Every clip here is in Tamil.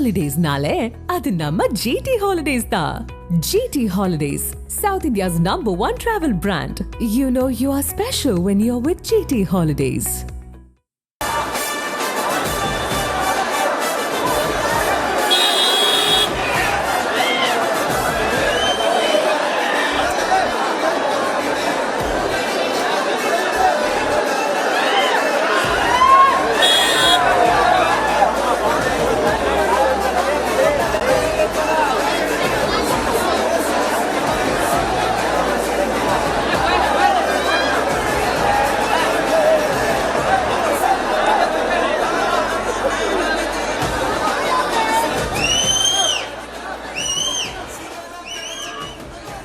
Holidays-nale, adu namma GT Holidays da. GT Holidays, South India's #1 travel brand. You know you are special when you're with GT Holidays.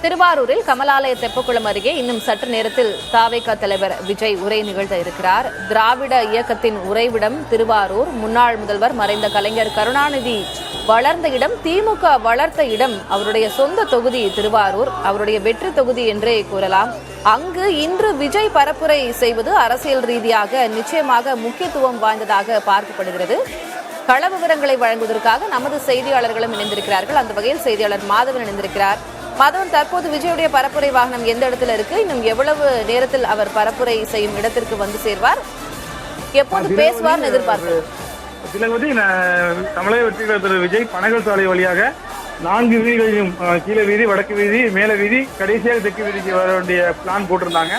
திருவாரூரில் கமலாலய தெப்பக்குளம் அருகே இன்னும் சற்று நேரத்தில் தாவேகா தலைவர் விஜய் உரை நிகழ்த்த இருக்கிறார். திராவிட இயக்கத்தின் உறைவிடம் திருவாரூர். முன்னாள் முதல்வர் மறைந்த கலைஞர் கருணாநிதி வளர்ந்த இடம், திமுக வளர்த்த இடம் அவருடைய சொந்த தொகுதி திருவாரூர், அவருடைய வெற்றி தொகுதி என்றே கூறலாம். அங்கு இன்று விஜய் பரப்புரை செய்வது அரசியல் ரீதியாக நிச்சயமாக முக்கியத்துவம் வாய்ந்ததாக பார்க்கப்படுகிறது. கள விவரங்களை வழங்குவதற்காக நமது செய்தியாளர்களும் இணைந்திருக்கிறார்கள். அந்த வகையில் செய்தியாளர் மாதவன் இணைந்திருக்கிறார். மாதவன், தற்போது விஜயுடைய பரப்புரை வாகனம் எந்த இடத்துல இருக்கு? இன்னும் எவ்வளவு நேரத்தில் அவர் பரப்புரை செய்யும் இடத்திற்கு வந்து சேர்வார்? எப்போது பேசுவார் எதிர்பார்ப்பு? தமிழக வெற்றி திரு விஜய் பனகல் சாலை வழியாக 4 வீதிகளையும், கீழே வீதி, வடக்கு வீதி, மேல வீதி, கடைசியாக தெற்கு வீதிக்கு வர வேண்டிய பிளான் போட்டிருந்தாங்க.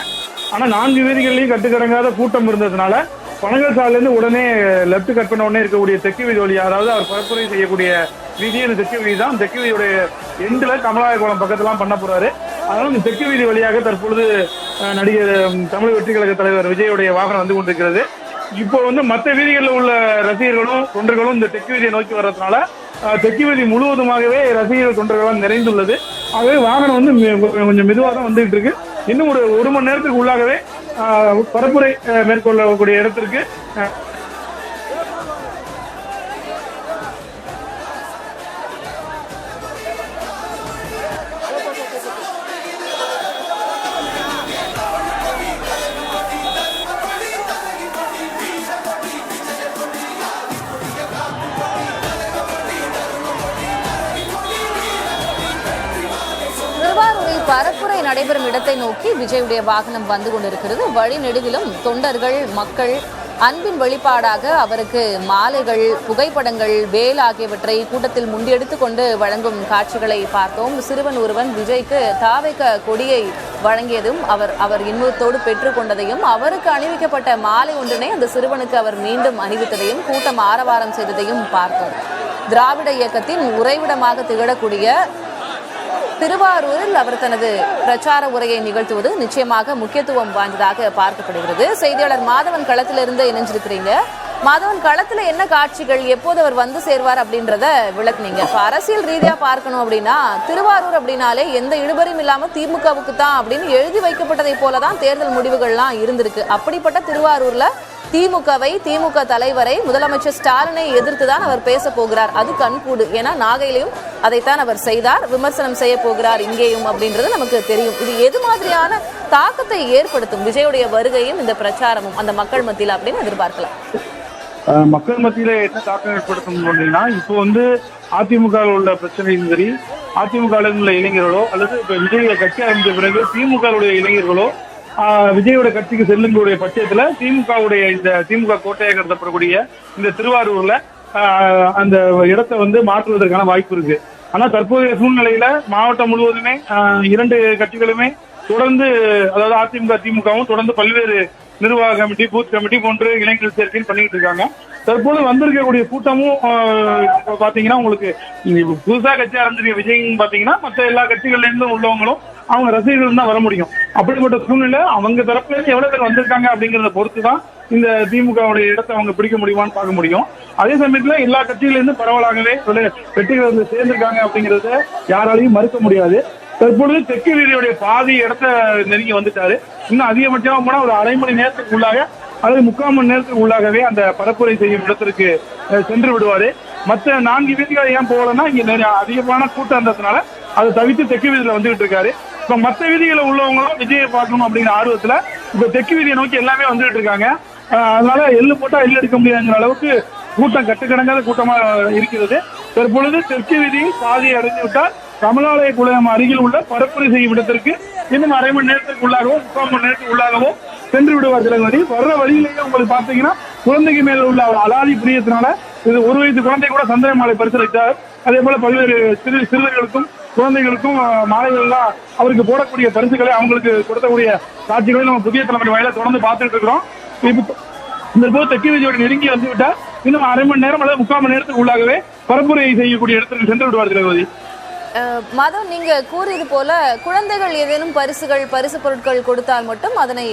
ஆனா 4 வீதிகளையும் கட்டுக்கடங்காத கூட்டம் இருந்ததுனால பனகல் சாலையிலிருந்து உடனே லெப்ட் கட் பண்ண உடனே இருக்கக்கூடிய தெற்கு வீதி வழியா, அதாவது அவர் பரப்புரை செய்யக்கூடிய வீதி இந்த தெற்கு வீதி தான். தெற்கு வீதியுடைய எண்டுல கமலாய குளம் பக்கத்துலாம் பண்ண போறாரு. அதனால இந்த தெற்கு வீதி வழியாக தற்பொழுது நடிகர் தமிழக வெற்றி கழக தலைவர் விஜயுடைய வாகனம் வந்து கொண்டிருக்கிறது. இப்போ மற்ற வீதிகளில் உள்ள ரசிகர்களும் தொண்டர்களும் இந்த தெற்கு வீதியை நோக்கி வர்றதுனால தெற்கு வீதி முழுவதுமாகவே ரசிகர்கள் தொண்டர்களால் நிறைந்துள்ளது. ஆகவே வாகனம் கொஞ்சம் மெதுவாக தான் வந்துகிட்டு இருக்கு. இன்னும் ஒரு மணி நேரத்துக்கு உள்ளாகவே பரப்புரை மேற்கொள்ளக்கூடிய இடத்திற்கு பரப்புரை நடைபெறும் இடத்தை நோக்கி விஜயுடைய வாகனம் வந்து கொண்டிருக்கிறது. வழி நெடுகிலும் தொண்டர்கள், மக்கள் அன்பின் வெளிப்பாடாக அவருக்கு மாலைகள், புகைப்படங்கள், வேல் ஆகியவற்றை கூட்டத்தில் முண்டியெடுத்துக் கொண்டு வழங்கும் காட்சிகளை பார்த்தோம். சிறுவன் ஒருவன் விஜய்க்கு தாவேக கொடியை வழங்கியதும் அவர் இன்பத்தோடு பெற்றுக் கொண்டதையும், அவருக்கு அணிவிக்கப்பட்ட மாலை ஒன்றினை அந்த சிறுவனுக்கு அவர் மீண்டும் அணிவித்ததையும், கூட்டம் ஆரவாரம் செய்ததையும் பார்த்தோம். திராவிட இயக்கத்தின் உறைவிடமாக திகழக்கூடிய திருவாரூரில் அவர் தனது பிரச்சார உரையை நிகழ்த்துவது நிச்சயமாக முக்கியத்துவம் வாய்ந்ததாக பார்க்கப்படுகிறது. செய்தியாளர் மாதவன் களத்திலிருந்து இணைஞ்சிருக்கிறீங்க. மாதவன், களத்துல என்ன காட்சிகள், எப்போது அவர் வந்து சேர்வார் அப்படின்றத விளக்குனீங்க. இப்ப அரசியல் ரீதியா பார்க்கணும் அப்படின்னா திருவாரூர் அப்படின்னாலே எந்த இழுபறியும் இல்லாம திமுகவுக்கு தான் அப்படின்னு எழுதி வைக்கப்பட்டதை போலதான் தேர்தல் முடிவுகள்லாம் இருந்திருக்கு. அப்படிப்பட்ட திருவாரூர்ல திமுக தலைவரை, முதலமைச்சர் ஸ்டாலினை எதிர்த்துதான் அவர் பேச போகிறார். அது கண்கூடு. ஏன்னா நாகையிலையும் அதைத்தான் அவர் செய்தார். விமர்சனம் செய்ய போகிறார் இங்கேயும் அப்படின்றது நமக்கு தெரியும். இது எது மாதிரியான தாக்கத்தை ஏற்படுத்தும் விஜயுடைய வருகையும் இந்த பிரச்சாரமும் அந்த மக்கள் மத்தியில் அப்படின்னு எதிர்பார்க்கலாம்? மக்கள் மத்தியில என்ன தாக்கம் ஏற்படுத்தும் அப்படின்னா, இப்போ அதிமுக உள்ள பிரச்சனையும் சரி, அதிமுக உள்ள இளைஞர்களோ அல்லது இப்ப விஜய கட்சி ஆரம்பித்த பிறகு திமுக இளைஞர்களோ விஜயோட கட்சிக்கு செல்லுங்களுடைய பட்சத்துல திமுக கோட்டையாக கருதப்படக்கூடிய இந்த திருவாரூர்ல அந்த இடத்தை மாற்றுவதற்கான வாய்ப்பு இருக்கு. ஆனா தற்போதைய சூழ்நிலையில மாவட்டம் முழுவதுமே 2 கட்சிகளுமே தொடர்ந்து, அதாவது அதிமுக திமுகவும் தொடர்ந்து பல்வேறு நிர்வாக கமிட்டி, பூத் கமிட்டி போன்று இளைஞர்கள் சேர்க்கையில் பண்ணிட்டு இருக்காங்க. தற்போது வந்திருக்கக்கூடிய கூட்டமும் பாத்தீங்கன்னா உங்களுக்கு புதுசா கட்சி ஆரம்பிச்சிருக்க விஜய் பாத்தீங்கன்னா மற்ற எல்லா கட்சிகள்ல இருந்தும் உள்ளவங்களும் அவங்க ரசிகர்கள் தான் வர முடியும். அப்படிப்பட்ட சூழ்நிலை அவங்க தரப்புல இருந்து எவ்வளவு பேர் வந்திருக்காங்க அப்படிங்கறத பொறுத்துதான் இந்த திமுகவுடைய இடத்தை அவங்க பிடிக்க முடியுமான்னு பார்க்க முடியும். அதே சமயத்துல எல்லா கட்சியில இருந்து பரவலாகவே வெற்றிகள் சேர்ந்திருக்காங்க அப்படிங்கறத யாராலையும் மறுக்க முடியாது. தற்பொழுது தெற்கு வீதியுடைய பாதி இடத்தை நெருங்கி வந்துட்டாரு. இன்னும் அதிகபட்சமா போனா ஒரு அரை மணி நேரத்துக்கு உள்ளாக அல்லது 3/4 மணி நேரத்துக்கு உள்ளாகவே அந்த பரப்புரை செய்யும் இடத்திற்கு சென்று விடுவாரு. மற்ற 4 வீதிகளை ஏன் போகலன்னா இங்க அதிகமான கூட்டம் இருந்ததுனால அதை தவிர்த்து தெற்கு வீதியில வந்துகிட்டு இருக்காரு. இப்ப மற்ற வீதிகளை உள்ளவங்களும் விஜயை பார்க்கணும் அப்படிங்கிற ஆர்வத்துல இப்ப தெற்கு வீதியை நோக்கி எல்லாமே வந்துட்டு இருக்காங்க. அதனால எள்ளு போட்டா எள்ளு எடுக்க முடியாதுங்கிற அளவுக்கு கூட்டம் கட்டுக்கடங்காத கூட்டமா இருக்கிறது. தற்பொழுது தெற்கு வீதியில் பாதி அடைந்து விட்டால் கமலாலய குளம் அருகில் உள்ள பரப்புரை செய்யும் இடத்திற்கு இன்னும் அரை மணி நேரத்துக்கு உள்ளாகவோ 3/4 மணி நேரத்துக்கு உள்ளாகவோ சென்று விடுவார் திலகவதி. வர்ற வழியிலேயே உங்களுக்கு பாத்தீங்கன்னா குழந்தைக்கு மேல உள்ள அலாதி பிரியத்தினால இது 1 வயது குழந்தை கூட சந்தன மாலை பரிசளித்தார். அதே போல பல்வேறு சிறுவர்களுக்கும் குழந்தைகளுக்கும் மாலைகள் எல்லாம் அவருக்கு போடக்கூடிய பரிசுகளை அவங்களுக்கு கொடுக்கக்கூடிய காட்சிகளை நம்ம புதிய தலைமுறை வாயில தொடர்ந்து பார்த்துட்டு இருக்கிறோம். இந்த போது தெற்கு வீதியோட நெருங்கி வந்து விட்டால் இன்னும் அரை மணி நேரம் அல்லது 3/4 மணி நேரத்துக்கு உள்ளாகவே பரப்புரை செய்யக்கூடிய இடத்திற்கு சென்று விடுவார் திலகவதி. மாதவ், நீங்க கூறியது போல குழந்தைகள் ஏதேனும் பரிசு பொருட்கள் கொடுத்தால் மட்டும் அதனை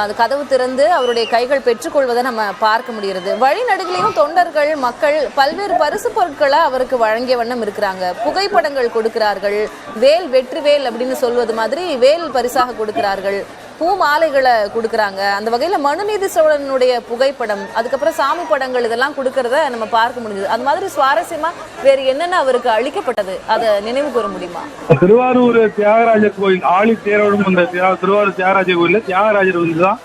அந்த கதவு திறந்து அவருடைய கைகள் பெற்றுக்கொள்வதை நம்ம பார்க்க முடிகிறது. வழிநடுகிலையும் தொண்டர்கள் மக்கள் பல்வேறு பரிசு பொருட்களை அவருக்கு வழங்கிய வண்ணம் இருக்கிறாங்க. புகைப்படங்கள் கொடுக்கிறார்கள். வேல் வெற்றி வேல் அப்படின்னு சொல்வது மாதிரி வேல் பரிசாக கொடுக்கிறார்கள். பூ மாலைகளை கொடுக்குறாங்க. அந்த வகையில் மனுநீதி சோழனுடைய புகைப்படம், அதுக்கப்புறம் சாமி படங்கள் இதெல்லாம் கொடுக்கறத நம்ம பார்க்க முடியுது. அது மாதிரி சுவாரஸ்யமா வேறு என்னென்ன அவருக்கு அளிக்கப்பட்டது அதை நினைவு கூற முடியுமா? திருவாரூர் தியாகராஜர் கோயில் ஆழி தேரோடும் அந்த திருவாரூர் தியாகராஜர் கோயில்ல தியாகராஜர் வந்துதான்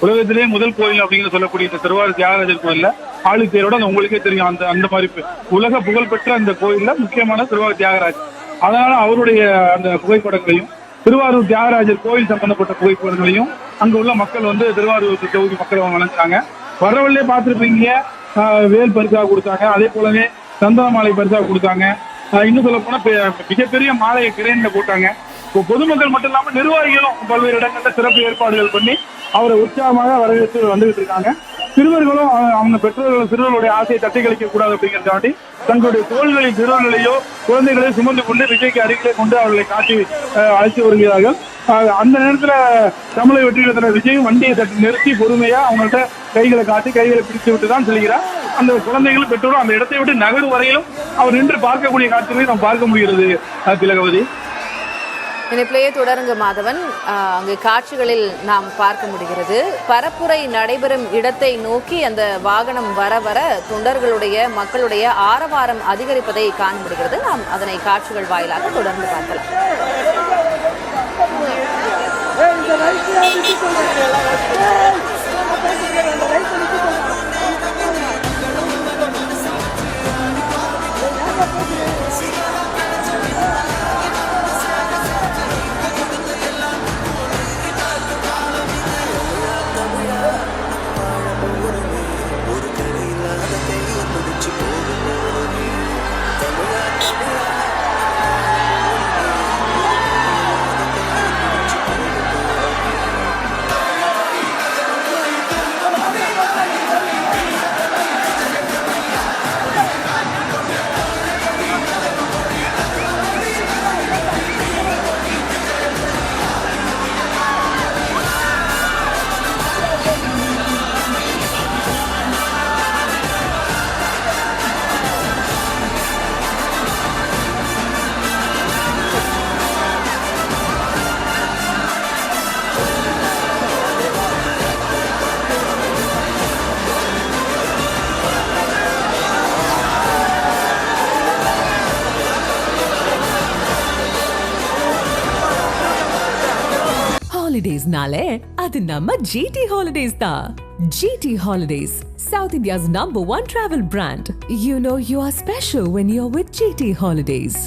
உலகத்திலேயே முதல் கோயில் அப்படிங்கிற சொல்லக்கூடிய இந்த திருவாரூர் தியாகராஜர் கோயில்ல ஆழி தேரோட அந்த உங்களுக்கே தெரியும் அந்த மாதிரி உலக புகழ்பெற்ற அந்த கோயில்ல முக்கியமான திருவாரூர் தியாகராஜர். அதனால அவருடைய அந்த புகைப்படங்களையும் திருவாரூர் தியாகராஜர் கோயில் சம்பந்தப்பட்ட புகைப்படங்களையும் அங்க உள்ள மக்கள் வந்து திருவாரூர் தொகுதி மக்கள் வழங்குறாங்க. வரவழிலே பார்த்துருப்பீங்க, வேல் பரிசாக கொடுத்தாங்க. அதே போலவே சந்தன மாலை பரிசாக கொடுத்தாங்க. இன்னும் சொல்ல போனா மிகப்பெரிய மாலையை கிரேன்ல போட்டாங்க. இப்போ பொதுமக்கள் மட்டும் இல்லாம நிர்வாகிகளும் பல்வேறு இடங்கள்ல சிறப்பு ஏற்பாடுகள் பண்ணி அவரை உற்சாகமாக வரவேற்று வந்துகிட்டு இருக்காங்க. சிறுவர்களும் அவங்க பெற்றோர்கள் சிறுவர்களுடைய ஆசையை தட்டி கழிக்க கூடாது அப்படிங்கிறதாண்டி தங்களுடைய தோள்களில் சிறுவர்களையோ குழந்தைகளையோ சுமந்து கொண்டு விஜய்க்கு அருகிலே கொண்டு அவர்களை காட்டி அழைத்து வருகிறார்கள். அந்த நேரத்துல தமிழை வெற்றி விஜயும் வண்டியை தட்டி நிறுத்தி பொறுமையா அவங்கள்ட்ட கைகளை காட்டி கைகளை பிடித்து விட்டு தான் செல்கிறார். அந்த குழந்தைகளும் பெற்றோரும் அந்த இடத்தை விட்டு நகரும் வரையிலும் அவர் நின்று பார்க்கக்கூடிய காட்சிகளை நாம் பார்க்க முடிகிறது. திலகவதி, இணைப்பிலேயே தொடருங்க மாதவன். அங்கு காட்சிகளில் நாம் பார்க்க முடிகிறது. பரப்புரை நடைபெறும் இடத்தை நோக்கி அந்த வாகனம் வர வர தொண்டர்களுடைய மக்களுடைய ஆரவாரம் அதிகரிப்பதை காண முடிகிறது. நாம் அதனை காட்சிகள் வாயிலாக தொடர்ந்து பார்க்கலாம். ஹாலிடேஸ்னாலே அது நம்ம ஜிடி ஹாலிடேஸ் தான். GT holidays, South India's #1 travel brand. You know you are special when you're with GT Holidays.